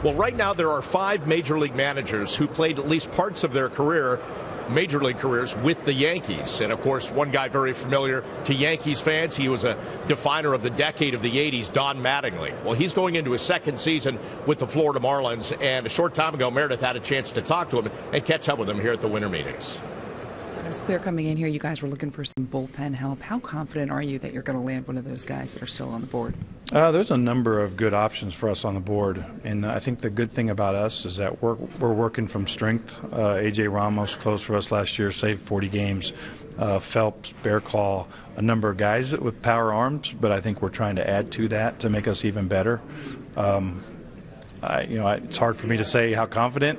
Well, right now there are 5 major league managers who played at least parts of their career, major league careers, with the Yankees. And of course, one guy very familiar to Yankees fans, he was a definer of the decade of the 80s, Don Mattingly. Well, he's going into his second season with the Florida Marlins, and a short time ago, Meredith had a chance to talk to him and catch up with him here at the winter meetings. It was clear coming in here you guys were looking for some bullpen help. How confident are you that you're going to land one of those guys that are still on the board? There's a number of good options for us on the board, and I think the good thing about us is that we're working from strength. A.J. Ramos closed for us last year, saved 40 games. Phelps, Bearclaw, a number of guys with power arms, but I think we're trying to add to that to make us even better. It's hard for me to say how confident.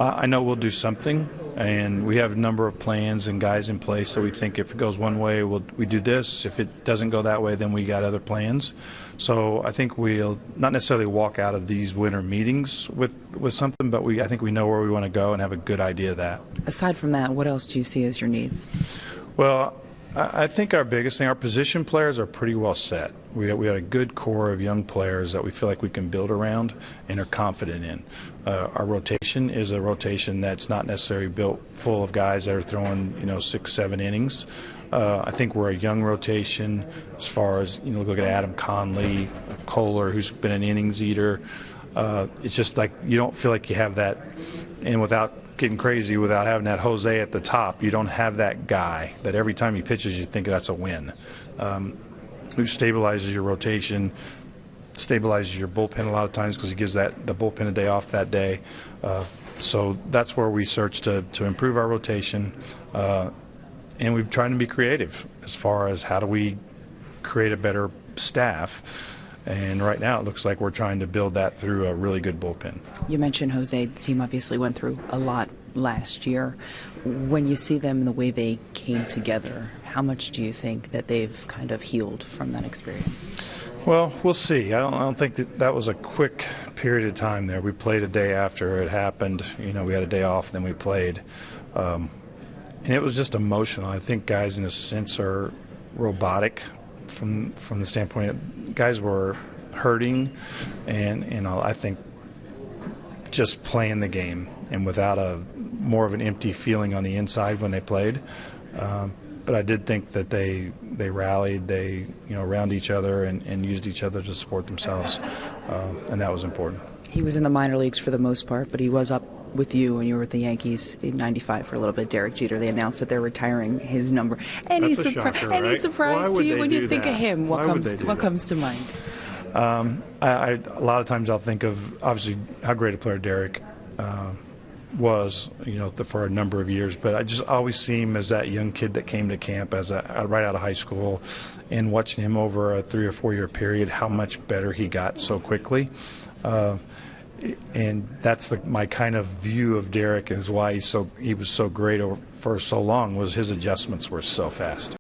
I know we'll do something, and we have a number of plans and guys in place. So we think if it goes one way, we do this. If it doesn't go that way, then we got other plans. So I think we'll not necessarily walk out of these winter meetings with something, but I think we know where we want to go and have a good idea of that. Aside from that, what else do you see as your needs? Well, I think our biggest thing, our position players are pretty well set. We had a good core of young players that we feel like we can build around and are confident in. Our rotation is a rotation that's not necessarily built full of guys that are throwing 6-7 innings. I think we're a young rotation as far as look at Adam Conley, Kohler, who's been an innings eater. It's just like you don't feel like you have that, and without getting crazy, without having that Jose at the top, you don't have that guy that every time he pitches you think that's a win. Who stabilizes your rotation, stabilizes your bullpen a lot of times because he gives the bullpen a day off that day. So that's where we search to improve our rotation, and we're trying to be creative as far as how do we create a better staff. And right now it looks like we're trying to build that through a really good bullpen. You mentioned Jose. The team obviously went through a lot last year. When you see them and the way they came together, how much do you think that they've kind of healed from that experience? Well, we'll see. I don't think that was a quick period of time there. We played a day after it happened. We had a day off, then we played. And it was just emotional. I think guys in a sense are robotic from the standpoint of guys were hurting and I think just playing the game and without more of an empty feeling on the inside when they played. But I did think that they rallied, they around each other and used each other to support themselves, and that was important. He was in the minor leagues for the most part, but he was up with you when you were with the Yankees in '95 for a little bit. Derek Jeter, they announced that they're retiring his number. Any surprise to you when you think of him? What comes to mind? A lot of times I'll think of obviously how great a player Derek was, for a number of years. But I just always see him as that young kid that came to camp right out of high school, and watching him over a 3 or 4 year period, how much better he got so quickly. And that's my kind of view of Derek, is why he was so great for so long, was his adjustments were so fast.